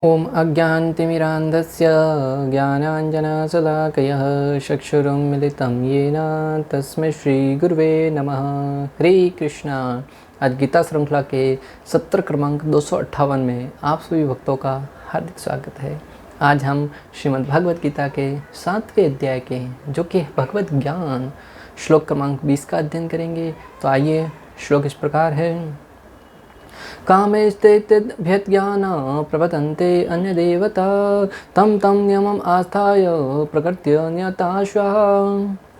ॐ अज्ञानतिमिरान्धस्य ज्ञानाञ्जनशलाकयः चक्षुरुन्मिलितं येन तस्मै श्रीगुरुवे नमः। हरे कृष्णा। आज गीता श्रृंखला के सत्र क्रमांक 258 में आप सभी भक्तों का हार्दिक स्वागत है। आज हम श्रीमद् भागवत गीता के 7वें अध्याय के जो कि भगवत ज्ञान श्लोक क्रमांक 20 का अध्ययन करेंगे। तो आइए, श्लोक इस प्रकार है। कामेस्तेभ्यज्ञान प्रपतन्ते अन्य देवता तम तम नियमम आस्थाय प्रकृत्य न्यताश्वः।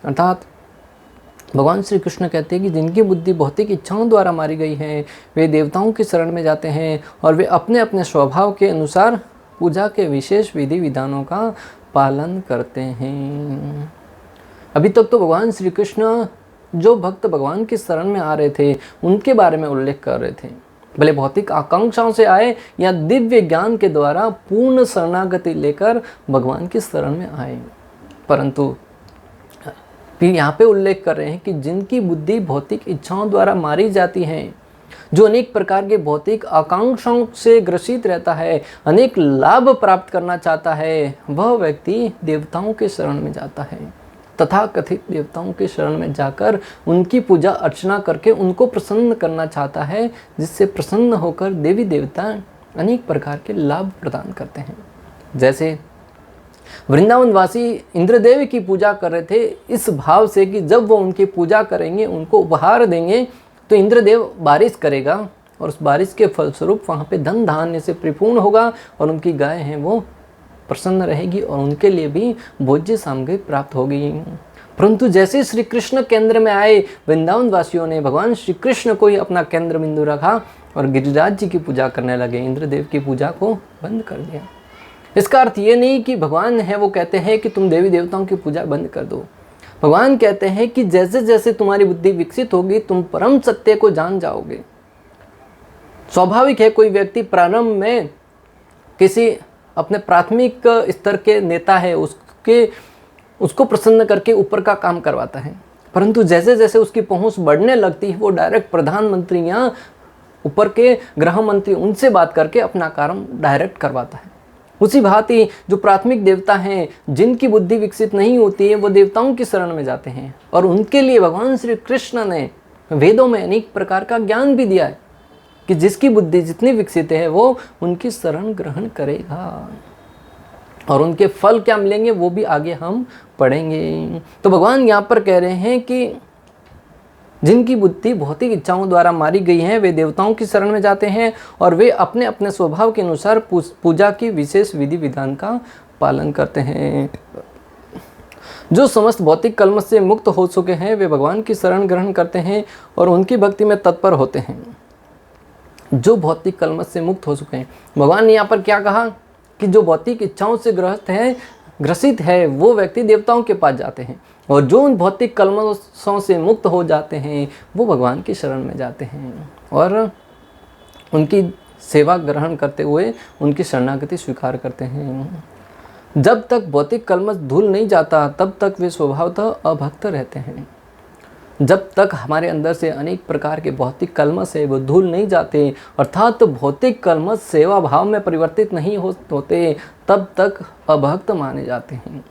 अर्थात भगवान श्री कृष्ण कहते हैं कि जिनकी बुद्धि भौतिक इच्छाओं द्वारा मारी गई है वे देवताओं की शरण में जाते हैं और वे अपने अपने स्वभाव के अनुसार पूजा के विशेष विधि विधानों का पालन करते हैं। अभी तक तो भगवान श्री कृष्ण जो भक्त भगवान की शरण में आ रहे थे उनके बारे में उल्लेख कर रहे थे, भले भौतिक आकांक्षाओं से आए या दिव्य ज्ञान के द्वारा पूर्ण शरणागति लेकर भगवान की शरण में आए, परंतु फिर यहाँ पे उल्लेख कर रहे हैं कि जिनकी बुद्धि भौतिक इच्छाओं द्वारा मारी जाती है, जो अनेक प्रकार के भौतिक आकांक्षाओं से ग्रसित रहता है, अनेक लाभ प्राप्त करना चाहता है, वह व्यक्ति देवताओं के शरण में जाता है। तथा कथित देवताओं के शरण में जाकर उनकी पूजा अर्चना करके उनको प्रसन्न करना चाहता है, जिससे प्रसन्न होकर देवी देवता अनेक प्रकार के लाभ प्रदान करते हैं। जैसे वृंदावनवासी इंद्रदेव की पूजा कर रहे थे इस भाव से कि जब वो उनकी पूजा करेंगे, उनको उपहार देंगे तो इंद्रदेव बारिश करेगा और उस बारिश के फलस्वरूप वहाँ पे धन धान्य से परिपूर्ण होगा और उनकी गाय हैं वो प्रसन्न रहेगी और उनके लिए भी भोज्य सामग्री प्राप्त होगी। परंतु जैसे श्री कृष्ण केंद्र में आए, वृंदावन वासियों ने भगवान श्री कृष्ण को ही अपना केंद्र बिंदु रखा और गिरिराज जी की पूजा करने लगे, इंद्रदेव की पूजा को बंद कर दिया। इसका अर्थ ये नहीं कि भगवान है वो कहते हैं कि तुम देवी देवताओं की पूजा बंद कर दो। भगवान कहते हैं कि जैसे जैसे तुम्हारी बुद्धि विकसित होगी तुम परम सत्य को जान जाओगे। स्वाभाविक है, कोई व्यक्ति प्रारंभ में किसी अपने प्राथमिक स्तर के नेता है उसको प्रसन्न करके ऊपर का काम करवाता है, परंतु जैसे जैसे उसकी पहुंच बढ़ने लगती है वो डायरेक्ट प्रधानमंत्री या ऊपर के गृह मंत्री उनसे बात करके अपना काम डायरेक्ट करवाता है। उसी भांति जो प्राथमिक देवता हैं जिनकी बुद्धि विकसित नहीं होती है वो देवताओं की शरण में जाते हैं और उनके लिए भगवान श्री कृष्ण ने वेदों में अनेक प्रकार का ज्ञान भी दिया है कि जिसकी बुद्धि जितनी विकसित है वो उनकी शरण ग्रहण करेगा और उनके फल क्या मिलेंगे वो भी आगे हम पढ़ेंगे। तो भगवान यहाँ पर कह रहे हैं कि जिनकी बुद्धि भौतिक इच्छाओं द्वारा मारी गई है वे देवताओं की शरण में जाते हैं और वे अपने अपने स्वभाव के अनुसार पूजा की विशेष विधि विधान का पालन करते हैं। जो समस्त भौतिक कलमश से मुक्त हो चुके हैं वे भगवान की शरण ग्रहण करते हैं और उनकी भक्ति में तत्पर होते हैं। जो भौतिक कलमश से मुक्त हो चुके हैं, भगवान ने यहाँ पर क्या कहा कि जो भौतिक इच्छाओं से ग्रसित है वो व्यक्ति देवताओं के पास जाते हैं और जो उन भौतिक कलमशों से मुक्त हो जाते हैं वो भगवान की शरण में जाते हैं और उनकी सेवा ग्रहण करते हुए उनकी शरणागति स्वीकार करते हैं। जब तक भौतिक कलमश धूल नहीं जाता तब तक वे स्वभावतः अभक्त रहते हैं। जब तक हमारे अंदर से अनेक प्रकार के भौतिक कलमश है वो धूल नहीं जाते, अर्थात तो भौतिक कलमश सेवा भाव में परिवर्तित नहीं होते, तब तक अभक्त माने जाते हैं।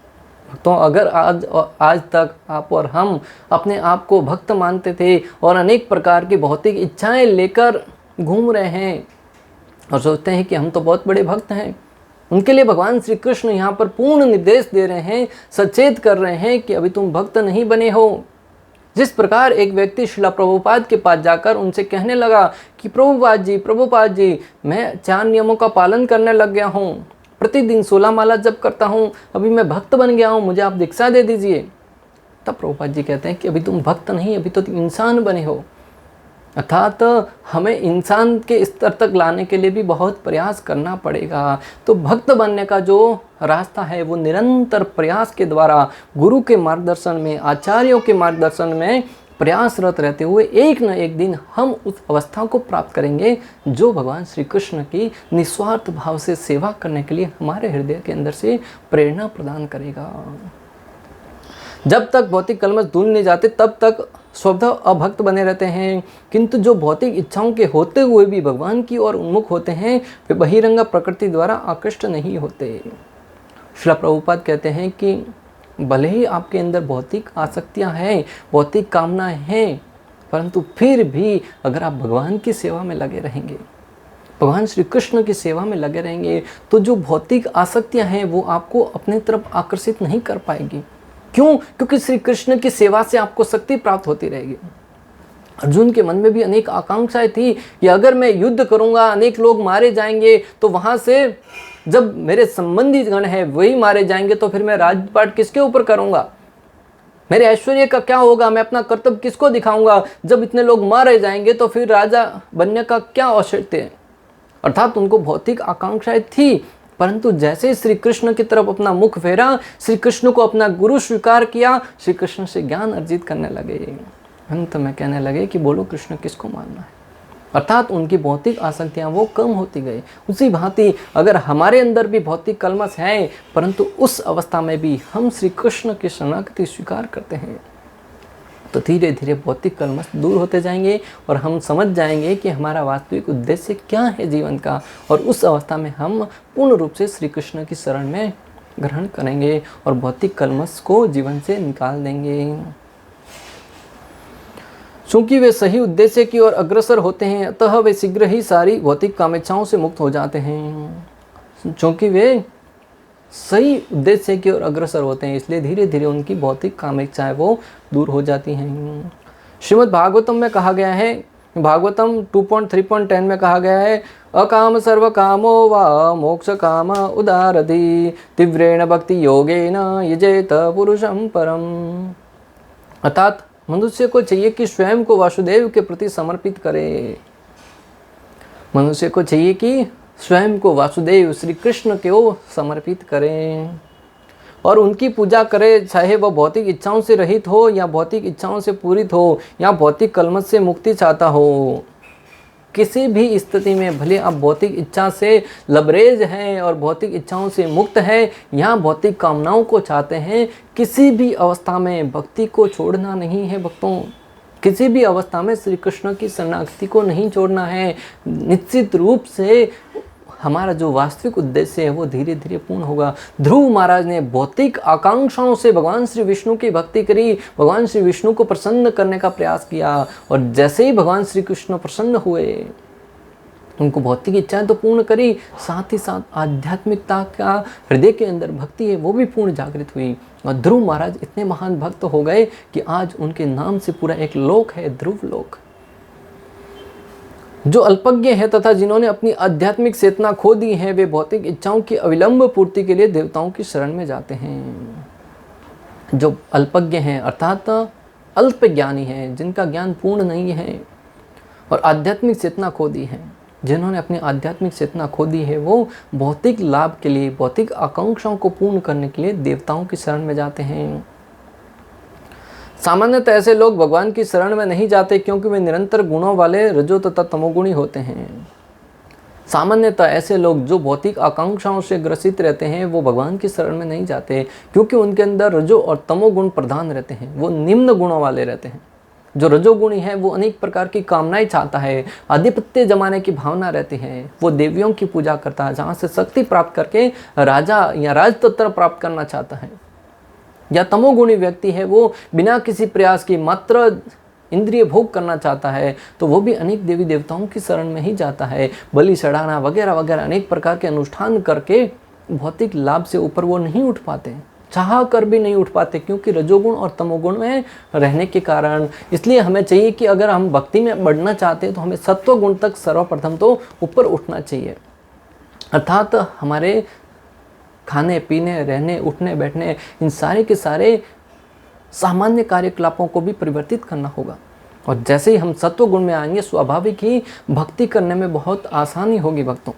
तो अगर आज तक आप और हम अपने आप को भक्त मानते थे और अनेक प्रकार की भौतिक इच्छाएं लेकर घूम रहे हैं और सोचते हैं कि हम तो बहुत बड़े भक्त हैं, उनके लिए भगवान श्री कृष्ण यहाँ पर पूर्ण निर्देश दे रहे हैं, सचेत कर रहे हैं कि अभी तुम भक्त नहीं बने हो। जिस प्रकार एक व्यक्ति श्रील प्रभुपाद के पास जाकर उनसे कहने लगा कि प्रभुपाद जी मैं 4 नियमों का पालन करने लग गया हूँ, प्रतिदिन 16 माला जप करता हूँ, अभी मैं भक्त बन गया हूँ, मुझे आप दीक्षा दे दीजिए। तब प्रभुपाद जी कहते हैं कि अभी तुम भक्त नहीं, अभी तो तुम इंसान बने हो। अर्थात हमें इंसान के स्तर तक लाने के लिए भी बहुत प्रयास करना पड़ेगा। तो भक्त बनने का जो रास्ता है वो निरंतर प्रयास के द्वारा गुरु के मार्गदर्शन में, आचार्यों के मार्गदर्शन में प्रयासरत रहते हुए एक न एक दिन हम उस अवस्था को प्राप्त करेंगे जो भगवान श्री कृष्ण की निस्वार्थ भाव से सेवा करने के लिए हमारे हृदय के अंदर से प्रेरणा प्रदान करेगा। जब तक भौतिक कलमश धूल नहीं जाते तब तक स्वतः अभक्त बने रहते हैं, किंतु जो भौतिक इच्छाओं के होते हुए भी भगवान की ओर उन्मुख होते हैं वे बहिरंग प्रकृति द्वारा आकृष्ट नहीं होते। श्रील प्रभुपाद कहते हैं कि भले ही आपके अंदर भौतिक आसक्तियां हैं, भौतिक कामनाएं हैं, परंतु फिर भी अगर आप भगवान की सेवा में लगे रहेंगे, भगवान श्री कृष्ण की सेवा में लगे रहेंगे, तो जो भौतिक आसक्तियां हैं वो आपको अपने तरफ आकर्षित नहीं कर पाएगी। क्यों? क्योंकि श्री कृष्ण की सेवा से आपको शक्ति प्राप्त होती रहेगी। अर्जुन के मन में भी अनेक आकांक्षाएं थी कि अगर मैं युद्ध करूंगा, अनेक लोग मारे जाएंगे, तो वहां से जब मेरे संबंधी गण हैं वही मारे जाएंगे, तो फिर मैं राजपाट किसके ऊपर करूंगा? मेरे ऐश्वर्य का क्या होगा? मैं अपना कर्तव्य किसको दिखाऊंगा? जब इतने लोग मारे जाएंगे तो फिर राजा बनने का क्या औचित्य है? अर्थात उनको भौतिक आकांक्षाएं थी, परंतु जैसे श्री कृष्ण की तरफ अपना मुख फेरा, श्री कृष्ण को अपना गुरु स्वीकार किया, श्री कृष्ण से ज्ञान अर्जित करने लगे। अंत में कहने लगे कि बोलो कृष्ण किसको मानना है। अर्थात उनकी भौतिक आसक्तियां वो कम होती गई। उसी भांति अगर हमारे अंदर भी भौतिक कलमश है, परंतु उस अवस्था में भी हम श्री कृष्ण की शरणागति स्वीकार करते हैं, तो धीरे धीरे भौतिक कलमश दूर होते जाएंगे और हम समझ जाएंगे कि हमारा वास्तविक उद्देश्य क्या है जीवन का। और उस अवस्था में हम पूर्ण रूप से श्री कृष्ण की शरण में ग्रहण करेंगे और भौतिक कलमश को जीवन से निकाल देंगे। चूंकि वे सही उद्देश्य की ओर अग्रसर होते हैं, अतः वे शीघ्र ही सारी भौतिक कामेच्छाओं से मुक्त हो जाते हैं। चूंकि वे सही उद्देश्य की ओर अग्रसर होते हैं, इसलिए धीरे धीरे उनकी भौतिक कामेच्छाएं वो दूर हो जाती हैं। श्रीमद् भागवतम में कहा गया है, भागवतम 2.3.10 में कहा गया है, अकाम सर्व कामो वा मोक्ष काम उदारधि तीव्रेण भक्ति योगेन यजेत पुरुषम परम। अर्थात मनुष्य को चाहिए कि स्वयं को वासुदेव के प्रति समर्पित करे। मनुष्य को चाहिए कि स्वयं को वासुदेव श्री कृष्ण को समर्पित करें और उनकी पूजा करें, चाहे वह भौतिक इच्छाओं से रहित हो या भौतिक इच्छाओं से पूरित हो या भौतिक कलमश से मुक्ति चाहता हो। किसी भी स्थिति में भले आप भौतिक इच्छा से लबरेज हैं और भौतिक इच्छाओं से मुक्त हैं या भौतिक कामनाओं को चाहते हैं, किसी भी अवस्था में भक्ति को छोड़ना नहीं है। भक्तों, किसी भी अवस्था में श्री कृष्ण की शरणागति को नहीं छोड़ना है। निश्चित रूप से हमारा जो वास्तविक उद्देश्य है वो धीरे धीरे पूर्ण होगा। ध्रुव महाराज ने भौतिक आकांक्षाओं से भगवान श्री विष्णु की भक्ति करी, भगवान श्री विष्णु को प्रसन्न करने का प्रयास किया, और जैसे ही भगवान श्री कृष्ण प्रसन्न हुए, उनको भौतिक इच्छाएं तो पूर्ण करी, साथ ही साथ आध्यात्मिकता का हृदय के अंदर भक्ति है वो भी पूर्ण जागृत हुई। और ध्रुव महाराज इतने महान भक्त हो गए कि आज उनके नाम से पूरा एक लोक है, ध्रुव लोक। जो अल्पज्ञ है तथा जिन्होंने अपनी आध्यात्मिक चेतना खो दी है, वे भौतिक इच्छाओं की अविलंब पूर्ति के लिए देवताओं की शरण में जाते हैं। जो अल्पज्ञ हैं अर्थात अल्प ज्ञानी हैं, जिनका ज्ञान पूर्ण नहीं है और आध्यात्मिक चेतना खो दी है, जिन्होंने अपनी आध्यात्मिक चेतना खो दी है, वो भौतिक लाभ के लिए, भौतिक आकांक्षाओं को पूर्ण करने के लिए देवताओं की शरण में जाते हैं। सामान्यतः ऐसे लोग भगवान की शरण में नहीं जाते क्योंकि वे निरंतर गुणों वाले रजो तथा तमोगुणी होते हैं। सामान्यतः ऐसे लोग जो भौतिक आकांक्षाओं से ग्रसित रहते हैं वो भगवान की शरण में नहीं जाते क्योंकि उनके अंदर रजो और तमोगुण प्रधान रहते हैं, वो निम्न गुणों वाले रहते हैं। जो रजोगुणी है वो अनेक प्रकार की कामनाएं चाहता है, आधिपत्य जमाने की भावना रहती है, वो देवियों की पूजा करता है, जहाँ से शक्ति प्राप्त करके राजा या राजतंत्र प्राप्त करना चाहता है। या तमोगुणी व्यक्ति है, वो बिना किसी प्रयास की मात्र इंद्रिय भोग करना चाहता है, तो वो भी अनेक देवी देवताओं की शरण में ही जाता है। बलि चढ़ाना वगैरह वगैरह अनेक प्रकार के अनुष्ठान करके भौतिक लाभ से ऊपर वो नहीं उठ पाते, चाह कर भी नहीं उठ पाते, क्योंकि रजोगुण और तमोगुण में रहने के कारण। इसलिए हमें चाहिए कि अगर हम भक्ति में बढ़ना चाहते हैं तो हमें सत्वगुण तक सर्वप्रथम तो ऊपर उठना चाहिए। अर्थात हमारे खाने पीने, रहने, उठने, बैठने, इन सारे के सारे सामान्य कार्यकलापों को भी परिवर्तित करना होगा। और जैसे ही हम सत्व गुण में आएंगे, स्वाभाविक ही भक्ति करने में बहुत आसानी होगी भक्तों,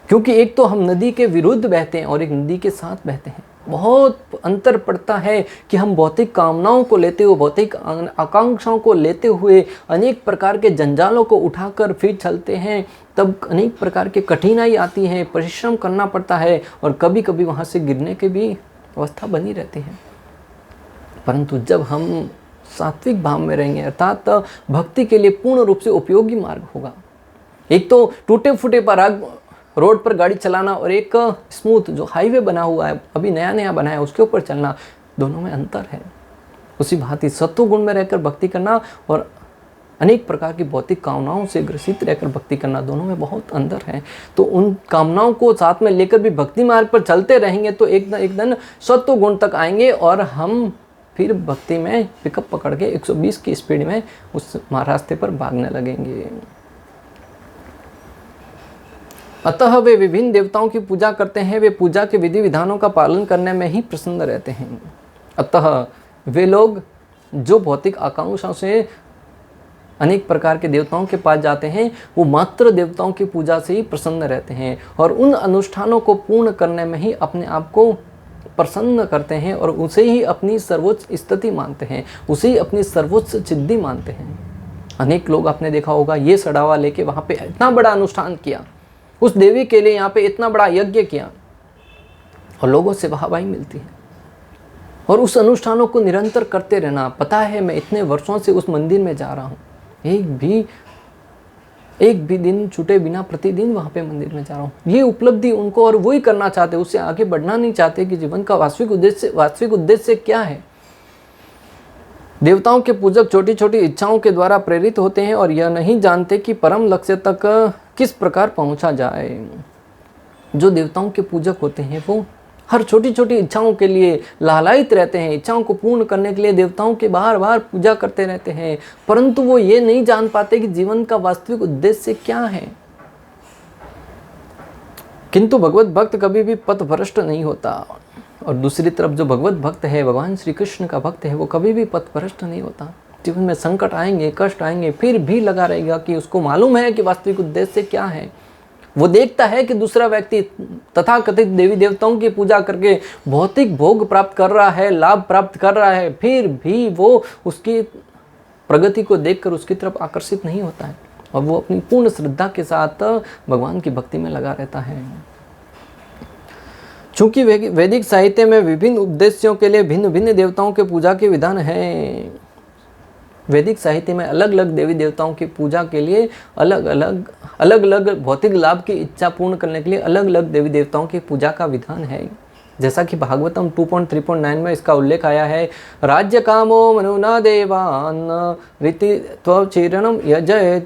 क्योंकि एक तो हम नदी के विरुद्ध बहते हैं और एक नदी के साथ बहते हैं। बहुत अंतर पड़ता है कि हम भौतिक कामनाओं को लेते हुए, भौतिक आकांक्षाओं को लेते हुए अनेक प्रकार के जंजालों को उठाकर फिर चलते हैं, तब अनेक प्रकार के कठिनाई आती है, परिश्रम करना पड़ता है और कभी कभी वहाँ से गिरने की भी अवस्था बनी रहती है। परंतु जब हम सात्विक भाव में रहेंगे, अर्थात भक्ति के लिए पूर्ण रूप से उपयोगी मार्ग होगा। एक तो टूटे फूटे पराग रोड पर गाड़ी चलाना और एक स्मूथ जो हाईवे बना हुआ है, अभी नया नया बना है, उसके ऊपर चलना, दोनों में अंतर है। उसी भांति सत्व गुण में रहकर भक्ति करना और अनेक प्रकार की भौतिक कामनाओं से ग्रसित रहकर भक्ति करना, दोनों में बहुत अंतर है। तो उन कामनाओं को साथ में लेकर भी भक्ति मार्ग पर चलते रहेंगे तो एक दिन सत्व गुण तक आएंगे और हम फिर भक्ति में पिकअप पकड़ के 120 की स्पीड में उस रास्ते पर भागने लगेंगे। अतः वे विभिन्न देवताओं की पूजा करते हैं, वे पूजा के विधि विधानों का पालन करने में ही प्रसन्न रहते हैं। अतः वे लोग जो भौतिक आकांक्षाओं से अनेक प्रकार के देवताओं के पास जाते हैं, वो मात्र देवताओं की पूजा से ही प्रसन्न रहते हैं और उन अनुष्ठानों को पूर्ण करने में ही अपने आप को प्रसन्न करते हैं और उसे ही अपनी सर्वोच्च स्थिति मानते हैं, उसे ही अपनी सर्वोच्च सिद्धि मानते हैं। अनेक लोग आपने देखा होगा, ये सड़ावा लेके वहाँ पे इतना बड़ा अनुष्ठान किया, उस देवी के लिए यहाँ पे इतना बड़ा यज्ञ किया और लोगों से वाहवाही मिलती है। और उस अनुष्ठानों को निरंतर करते रहना, पता है मैं इतने वर्षों से उस मंदिर में जा रहा हूँ, एक भी दिन छूटे बिना प्रतिदिन वहाँ पे मंदिर में जा रहा हूँ, ये उपलब्धि उनको, और वही करना चाहते, उससे आगे बढ़ना नहीं चाहते कि जीवन का वास्तविक उद्देश्य क्या है। देवताओं के पूजक छोटी छोटी इच्छाओं के द्वारा प्रेरित होते हैं और यह नहीं जानते कि परम लक्ष्य तक किस प्रकार पहुंचा जाए। जो देवताओं के पूजक होते हैं वो हर छोटी छोटी इच्छाओं के लिए लालायित रहते हैं, इच्छाओं को पूर्ण करने के लिए देवताओं के बार बार पूजा करते रहते हैं, परंतु वो ये नहीं जान पाते कि जीवन का वास्तविक उद्देश्य क्या है। किंतु भगवत भक्त कभी भी पथभ्रष्ट नहीं होता, और दूसरी तरफ जो भगवत भक्त है, भगवान श्री कृष्ण का भक्त है, वो कभी भी पथभ्रष्ट नहीं होता। जीवन में संकट आएंगे, कष्ट आएंगे, फिर भी लगा रहेगा कि उसको मालूम है कि वास्तविक उद्देश्य क्या है। वो देखता है कि दूसरा व्यक्ति तथाकथित देवी देवताओं की पूजा करके भौतिक भोग प्राप्त कर रहा है, लाभ प्राप्त कर रहा है, फिर भी वो उसकी प्रगति को देखकर उसकी तरफ आकर्षित नहीं होता है और वो अपनी पूर्ण श्रद्धा के साथ भगवान की भक्ति में लगा रहता है। चूंकि वैदिक साहित्य में विभिन्न उद्देश्यों के लिए भिन्न भिन्न देवताओं के पूजा के विधान हैं। वैदिक साहित्य में अलग अलग देवी देवताओं की पूजा के लिए अलग अलग भौतिक लाभ की इच्छा पूर्ण करने के लिए अलग अलग देवी देवताओं की पूजा का विधान है। जैसा कि भागवतम 2.3.9 में इसका उल्लेख आया है, राज्य कामो मनुना देवान रीति त्वचिरणम यजयत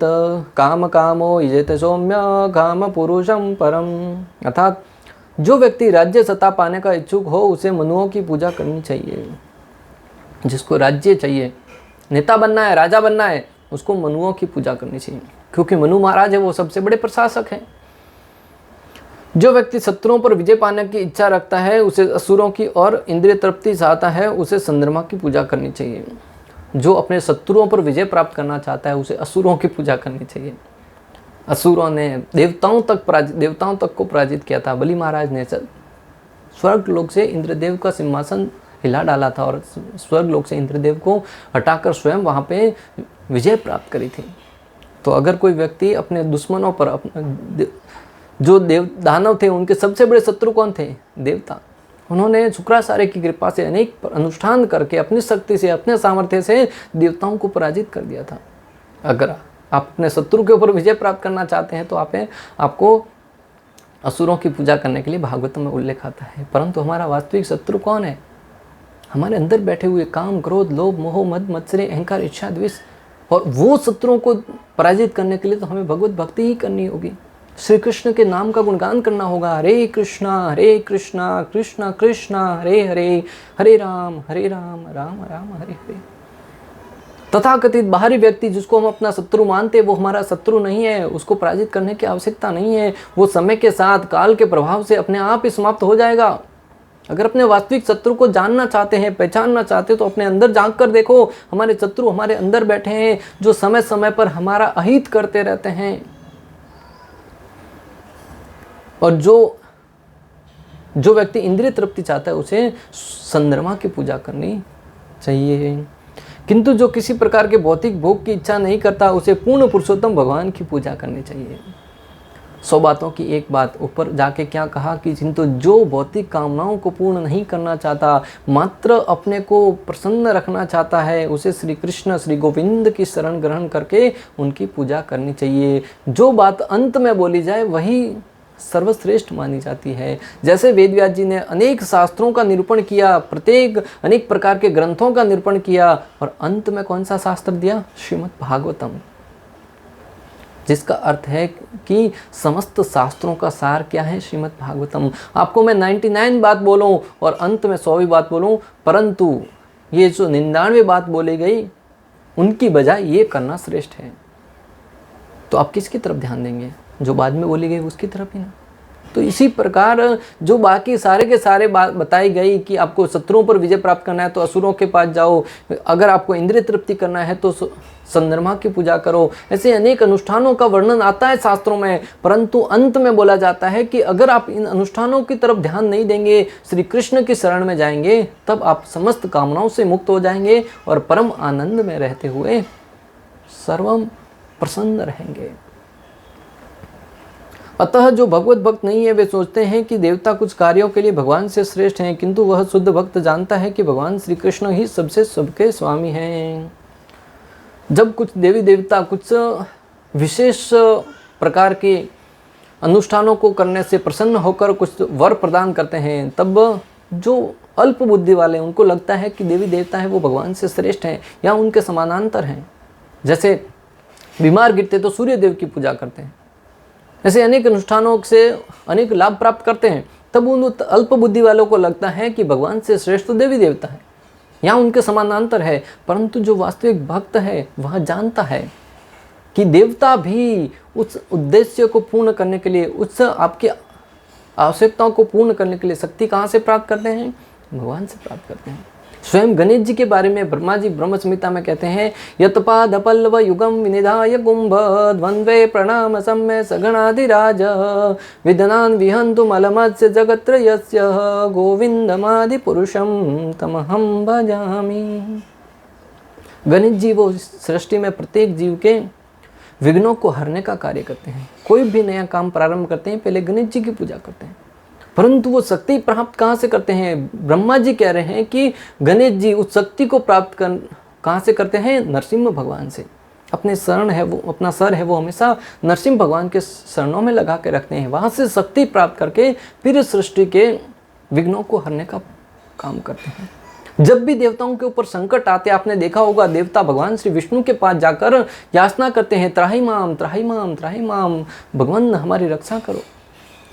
काम कामो यजयत सौम्य काम पुरुषम परम। अर्थात जो व्यक्ति राज्य सत्ता पाने का इच्छुक हो उसे मनुओं की पूजा करनी चाहिए। जिसको राज्य चाहिए, नेता बनना है, राजा बनना है, उसको मनुओं की पूजा करनी चाहिए, क्योंकि मनु महाराज है, वो सबसे बड़े प्रशासक हैं। जो व्यक्ति शत्रुओं पर विजय पाने की इच्छा रखता है, उसे असुरों की और इंद्रिय तृप्ति चाहता है, उसे चंद्रमा की पूजा करनी चाहिए। जो अपने शत्रुओं पर विजय प्राप्त करना चाहता है, उसे असुरों की पूजा करनी चाहिए। असुरों ने देवताओं तक को पराजित किया था। बलि महाराज ने स्वर्ग लोक से इंद्रदेव का सिंहासन हिला डाला था और स्वर्ग लोक से इंद्रदेव को हटाकर स्वयं वहाँ पे विजय प्राप्त करी थी। तो अगर कोई व्यक्ति अपने दुश्मनों पर, जो दानव थे उनके सबसे बड़े शत्रु कौन थे? देवता। उन्होंने शुक्राचार्य की कृपा से अनेक अनुष्ठान करके अपनी शक्ति से, अपने सामर्थ्य से देवताओं को पराजित कर दिया था। अगर आप अपने शत्रु के ऊपर विजय प्राप्त करना चाहते हैं तो आपको असुरों की पूजा करने के लिए भागवत में उल्लेख आता है। परंतु हमारा वास्तविक शत्रु कौन है? हमारे अंदर बैठे हुए काम, क्रोध, लोभ, मोह, मद, मत्सर्य, अहंकार, इच्छा, द्वेष। और वो शत्रुओं को पराजित करने के लिए तो हमें भगवत भक्ति ही करनी होगी। श्री कृष्ण के नाम का गुणगान करना होगा। हरे कृष्णा कृष्णा कृष्णा हरे हरे, हरे राम राम राम हरे हरे। तथाकथित बाहरी व्यक्ति जिसको हम अपना शत्रु मानते हैं, वो हमारा शत्रु नहीं है, उसको पराजित करने की आवश्यकता नहीं है। वो समय के साथ, काल के प्रभाव से अपने आप ही समाप्त हो जाएगा। अगर अपने वास्तविक शत्रु को जानना चाहते हैं, पहचानना चाहते हो, तो अपने अंदर झांक कर देखो। हमारे शत्रु हमारे अंदर बैठे हैं, जो समय समय पर हमारा अहित करते रहते हैं। और जो व्यक्ति इंद्रिय तृप्ति चाहता है, उसे चंद्रमा की पूजा करनी चाहिए। किंतु जो किसी प्रकार के भौतिक भोग की इच्छा नहीं करता, उसे पूर्ण पुरुषोत्तम भगवान की पूजा करनी चाहिए। 100 बातों की एक बात ऊपर जाके क्या कहा कि किंतु जो भौतिक कामनाओं को पूर्ण नहीं करना चाहता, मात्र अपने को प्रसन्न रखना चाहता है, उसे श्री कृष्ण श्री गोविंद की शरण ग्रहण करके उनकी पूजा करनी चाहिए। जो बात अंत में बोली जाए वही सर्वश्रेष्ठ मानी जाती है। जैसे वेदव्यास जी ने अनेक शास्त्रों का निरूपण किया, प्रत्येक अनेक प्रकार के ग्रंथों का निरूपण किया, और अंत में कौन सा शास्त्र दिया? श्रीमद् भागवतम, जिसका अर्थ है कि समस्त शास्त्रों का सार क्या है? श्रीमद् भागवतम। आपको मैं 99 बात बोलूं और अंत में 100वीं बात बोलूं, परंतु ये जो 99 बात बोली गई उनकी बजाय ये करना श्रेष्ठ है। तो आप किसकी तरफ ध्यान देंगे? जो बाद में बोली गई उसकी तरफ ही ना। तो इसी प्रकार जो बाकी सारे के सारे बात बताई गई कि आपको शत्रुओं पर विजय प्राप्त करना है तो असुरों के पास जाओ, अगर आपको इंद्रिय तृप्ति करना है तो चंद्रमा की पूजा करो, ऐसे अनेक अनुष्ठानों का वर्णन आता है शास्त्रों में, परंतु अंत में बोला जाता है कि अगर आप इन अनुष्ठानों की तरफ ध्यान नहीं देंगे, श्री कृष्ण की शरण में जाएंगे, तब आप समस्त कामनाओं से मुक्त हो जाएंगे और परम आनंद में रहते हुए सर्वम प्रसन्न रहेंगे। अतः जो भगवत भक्त नहीं है वे सोचते हैं कि देवता कुछ कार्यों के लिए भगवान से श्रेष्ठ हैं, किंतु वह शुद्ध भक्त जानता है कि भगवान श्री कृष्ण ही सबसे सबके स्वामी हैं। जब कुछ देवी देवता कुछ विशेष प्रकार के अनुष्ठानों को करने से प्रसन्न होकर कुछ वर प्रदान करते हैं, तब जो अल्प बुद्धि वाले उनको लगता है कि देवी देवता है वो भगवान से श्रेष्ठ हैं या उनके समानांतर हैं। जैसे बीमार गिरते तो सूर्य देव की पूजा करते हैं, ऐसे अनेक अनुष्ठानों से अनेक लाभ प्राप्त करते हैं, तब उन अल्प बुद्धि वालों को लगता है कि भगवान से श्रेष्ठ तो देवी देवता है या उनके समानांतर है। परंतु जो वास्तविक भक्त है वह जानता है कि देवता भी उस उद्देश्य को पूर्ण करने के लिए, उस आपकी आवश्यकताओं को पूर्ण करने के लिए शक्ति कहाँ से प्राप्त करते हैं? भगवान से प्राप्त करते हैं। स्वयं गणेश जी के बारे में ब्रह्मा जी ब्रह्म संहिता में कहते हैं, यत्पादपल्लव युगम विनिधाय कुंभ द्वंद्वे प्रणाम सम्य सगणाधिराज विदनान विहंतु मलमत्स्य जगत्रयस्य गोविंदमादि पुरुषम तमहम भजामि। गणेश जी वो सृष्टि में प्रत्येक जीव के विघ्नों को हरने का कार्य करते हैं। कोई भी नया काम प्रारंभ करते हैं पहले गणेश जी की पूजा करते हैं, परंतु वो शक्ति प्राप्त कहाँ से करते हैं? ब्रह्मा जी कह रहे हैं कि गणेश जी उस शक्ति को प्राप्त कहाँ से करते हैं? नरसिंह भगवान से। अपने शरण है वो, अपना सर है वो हमेशा नरसिंह भगवान के शरणों में लगा के रखते हैं, वहाँ से शक्ति प्राप्त करके फिर सृष्टि के विघ्नों को हरने का काम करते हैं। जब भी देवताओं के ऊपर संकट आते, आपने देखा होगा देवता भगवान श्री विष्णु के पास जाकर याचना करते हैं, त्राहि माम त्राहि माम त्राहि माम, भगवान हमारी रक्षा करो।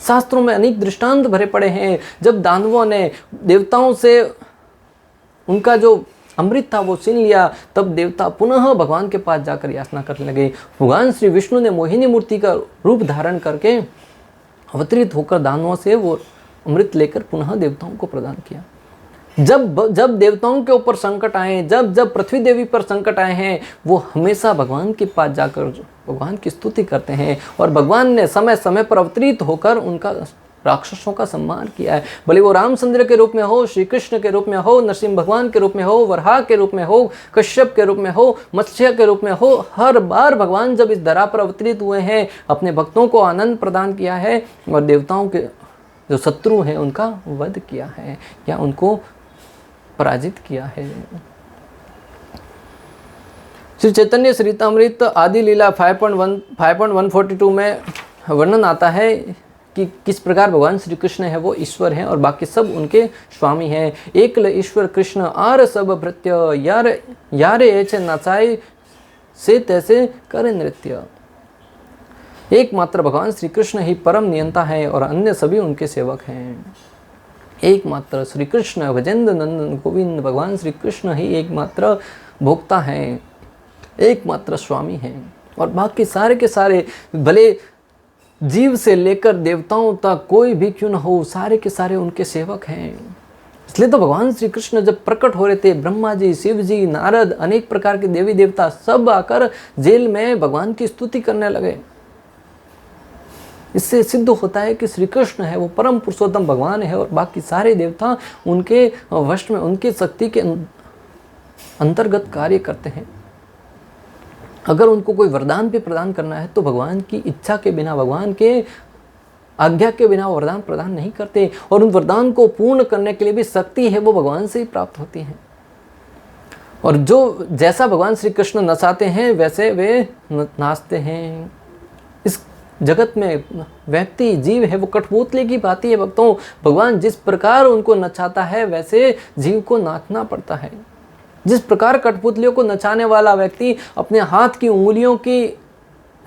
शास्त्रों में अनेक दृष्टांत भरे पड़े हैं। जब दानवों ने देवताओं से उनका जो अमृत था वो छीन लिया, तब देवता पुनः भगवान के पास जाकर याचना करने लगे। भगवान श्री विष्णु ने मोहिनी मूर्ति का रूप धारण करके अवतरित होकर दानवों से वो अमृत लेकर पुनः देवताओं को प्रदान किया। जब देवताओं के ऊपर संकट आए, जब पृथ्वी देवी पर संकट आए हैं, वो हमेशा भगवान के पास जाकर भगवान की स्तुति करते हैं, और भगवान ने समय समय पर अवतरित होकर उनका राक्षसों का सम्मान किया है। भले वो रामचंद्र के रूप में हो, श्री कृष्ण के रूप में हो, नरसिंह भगवान के रूप में हो, वराह के रूप में हो, कश्यप के रूप में हो, मत्स्य के रूप में हो, हर बार भगवान जब इस धरा पर अवतरित हुए हैं, अपने भक्तों को आनंद प्रदान किया है और देवताओं के जो शत्रु हैं उनका वध किया है या उनको पराजित किया है। श्री चैतन्य चरितामृत आदि लीला 5.142 में वर्णन आता है कि किस प्रकार भगवान श्री कृष्ण है वो ईश्वर हैं और बाकी सब उनके स्वामी हैं। एकल ईश्वर कृष्ण आर सब भृत्य यारे ऐसे नचाए से तैसे करे नृत्य। एकमात्र भगवान श्री कृष्ण ही परम नियंता है और अन्य सभी उनके सेवक हैं। एकमात्र श्री कृष्ण भजेंद्र नंदन गोविंद, भगवान श्री कृष्ण ही एकमात्र भोक्ता हैं, एकमात्र स्वामी हैं, और बाकी सारे के सारे भले जीव से लेकर देवताओं तक कोई भी क्यों न हो, सारे के सारे उनके सेवक हैं। इसलिए तो भगवान श्री कृष्ण जब प्रकट हो रहे थे, ब्रह्मा जी, शिव जी, नारद, अनेक प्रकार के देवी देवता सब आकर जेल में भगवान की स्तुति करने लगे। इससे सिद्ध होता है कि श्री कृष्ण है वो परम पुरुषोत्तम भगवान है और बाकी सारे देवता उनके वश में, उनकी शक्ति के अंतर्गत कार्य करते हैं। अगर उनको कोई वरदान भी प्रदान करना है तो भगवान की इच्छा के बिना, भगवान के आज्ञा के बिना वरदान प्रदान नहीं करते। और उन वरदान को पूर्ण करने के लिए भी शक्ति है वो भगवान से ही प्राप्त होती है। और जो जैसा भगवान श्री कृष्ण नचाते हैं वैसे वे नाचते हैं। इस जगत में व्यक्ति जीव है वो कठपुतली की भांति है भक्तों। भगवान जिस प्रकार उनको नचाता है वैसे जीव को नाचना पड़ता है। जिस प्रकार कठपुतलियों को नचाने वाला व्यक्ति अपने हाथ की उंगलियों की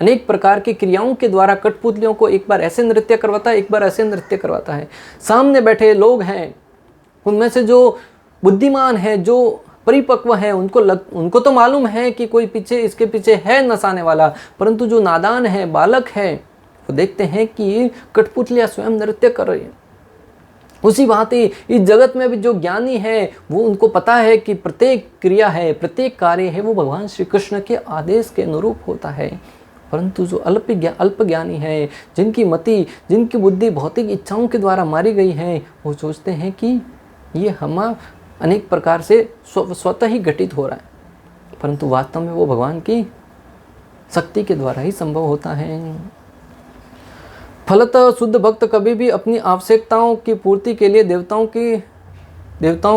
अनेक प्रकार की क्रियाओं के द्वारा कठपुतलियों को एक बार ऐसे नृत्य करवाता है, एक बार ऐसे नृत्य करवाता है। सामने बैठे लोग हैं, उनमें से जो बुद्धिमान है, जो परिपक्व है, उनको तो मालूम है कि कोई पीछे, इसके पीछे है नचाने वाला, परंतु जो नादान है, बालक है, वो देखते हैं कि कठपुतलियां स्वयं नृत्य कर रही है। उसी भांति इस जगत में भी जो ज्ञानी है वो उनको पता है कि प्रत्येक क्रिया है, प्रत्येक कार्य है वो भगवान श्री कृष्ण के आदेश के अनुरूप होता है। परंतु जो अल्प ज्ञानी है, जिनकी मति, जिनकी बुद्धि भौतिक इच्छाओं के द्वारा मारी गई है, वो सोचते हैं कि ये हम अनेक प्रकार से स्वतः ही घटित हो रहा है, परंतु वास्तव में वो भगवान की शक्ति के द्वारा ही संभव होता है। फलतः शुद्ध भक्त कभी भी अपनी आवश्यकताओं की पूर्ति के लिए देवताओं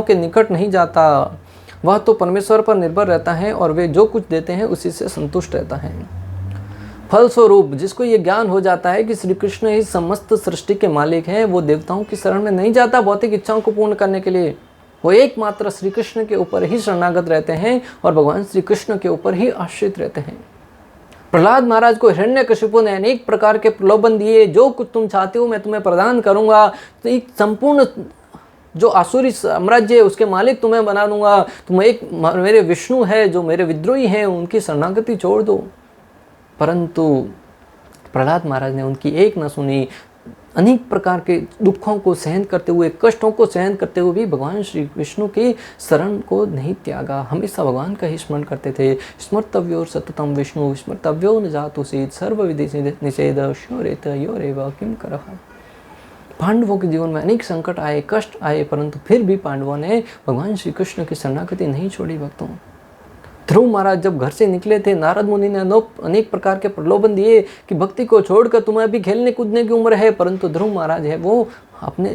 के निकट नहीं जाता। वह तो परमेश्वर पर निर्भर रहता है और वे जो कुछ देते हैं उसी से संतुष्ट रहता है। फलस्वरूप जिसको ये ज्ञान हो जाता है कि श्री कृष्ण ही समस्त सृष्टि के मालिक हैं, वो देवताओं की शरण में नहीं जाता भौतिक इच्छाओं को पूर्ण करने के लिए। वो एकमात्र श्री कृष्ण के ऊपर ही शरणागत रहते हैं और भगवान श्री कृष्ण के ऊपर ही आश्रित रहते हैं। प्रहलाद महाराज को हिरण्यकशिपु ने अनेक प्रकार के प्रलोभन दिए, जो कुछ तुम चाहते हो मैं तुम्हें प्रदान करूंगा, तो एक संपूर्ण जो आसुरी साम्राज्य है उसके मालिक तुम्हें बना दूंगा, तुम एक मेरे विष्णु है जो मेरे विद्रोही हैं उनकी शरणागति छोड़ दो। परंतु प्रहलाद महाराज ने उनकी एक न सुनी। अनेक प्रकार के दुखों को सहन करते हुए, कष्टों को सहन करते हुए भी भगवान श्री विष्णु की शरण को नहीं त्यागा, हमेशा भगवान का ही स्मरण करते थे। स्मर्तव्यो सततम विष्णु स्मर्तव्यो न जातुसीत सर्व विधि निषेध शौरेत योरेव किम करः। पांडवों के जीवन में अनेक संकट आए, कष्ट आए, परंतु फिर भी पांडवों ने भगवान श्री कृष्ण की शरणागति नहीं छोड़ी भक्तों। ध्रुव महाराज जब घर से निकले थे, नारद मुनि ने अनेक प्रकार के प्रलोभन दिए कि भक्ति को छोड़कर तुम्हें अभी खेलने कूदने की उम्र है, परंतु ध्रुव महाराज है वो अपने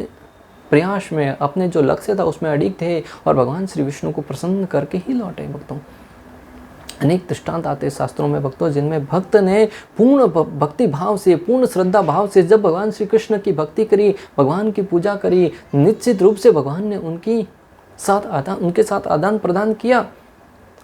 प्रयास में, अपने जो लक्ष्य था उसमें अडिग थे और भगवान श्री विष्णु को प्रसन्न करके ही लौटे भक्तों। अनेक दृष्टांत आते शास्त्रों में भक्तों, जिनमें भक्त ने पूर्ण भक्ति भाव से, पूर्ण श्रद्धा भाव से जब भगवान श्री कृष्ण की भक्ति करी, भगवान की पूजा करी, निश्चित रूप से भगवान ने उनके साथ आदान प्रदान किया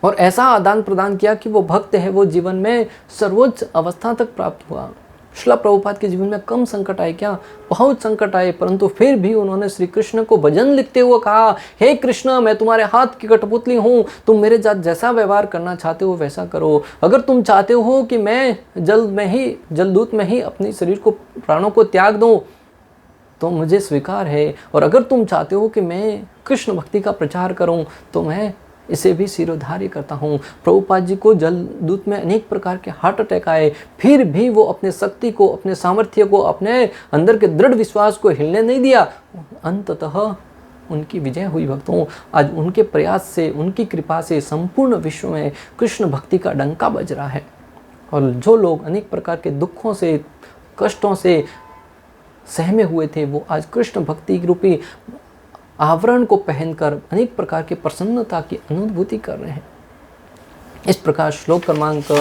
और ऐसा आदान प्रदान किया कि वो भक्त है वो जीवन में सर्वोच्च अवस्था तक प्राप्त हुआ। श्रील प्रभुपाद के जीवन में कम संकट आए क्या? बहुत संकट आए, परंतु फिर भी उन्होंने श्री कृष्ण को भजन लिखते हुए कहा, हे कृष्ण मैं तुम्हारे हाथ की कठपुतली हूँ, तुम मेरे साथ जैसा व्यवहार करना चाहते हो वैसा करो। अगर तुम चाहते हो कि मैं जलदूत में ही अपने शरीर को, प्राणों को त्याग दूँ तो मुझे स्वीकार है, और अगर तुम चाहते हो कि मैं कृष्ण भक्ति का प्रचार करूँ तो मैं इसे भी सिरोधार्य करता हूँ। प्रभुपाद जी को जलदूत में अनेक प्रकार के हार्ट अटैक आए, फिर भी वो अपने शक्ति को, अपने सामर्थ्य को, अपने अंदर के दृढ़ विश्वास को हिलने नहीं दिया। अंततः उनकी विजय हुई भक्तों। आज उनके प्रयास से, उनकी कृपा से संपूर्ण विश्व में कृष्ण भक्ति का डंका बज रहा है। और जो लोग अनेक प्रकार के दुखों से, कष्टों से सहमे हुए थे, वो आज कृष्ण भक्ति रूपी आवरण को पहनकर अनेक प्रकार की प्रसन्नता की अनुभूति कर रहे हैं। इस प्रकार श्लोक क्रमांक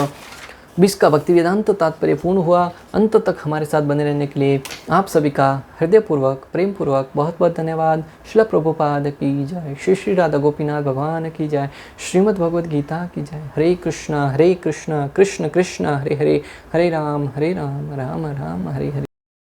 20 का भक्ति वेदांत तात्पर्य पूर्ण हुआ। अंत तक हमारे साथ बने रहने के लिए आप सभी का हृदयपूर्वक, प्रेम पूर्वक बहुत बहुत धन्यवाद। श्रील प्रभुपाद की जय, श्री श्री राधा गोपीनाथ भगवान की जय, श्रीमद् भगवद गीता की जय। हरे कृष्ण कृष्ण कृष्ण हरे हरे, हरे राम राम राम हरे हरे।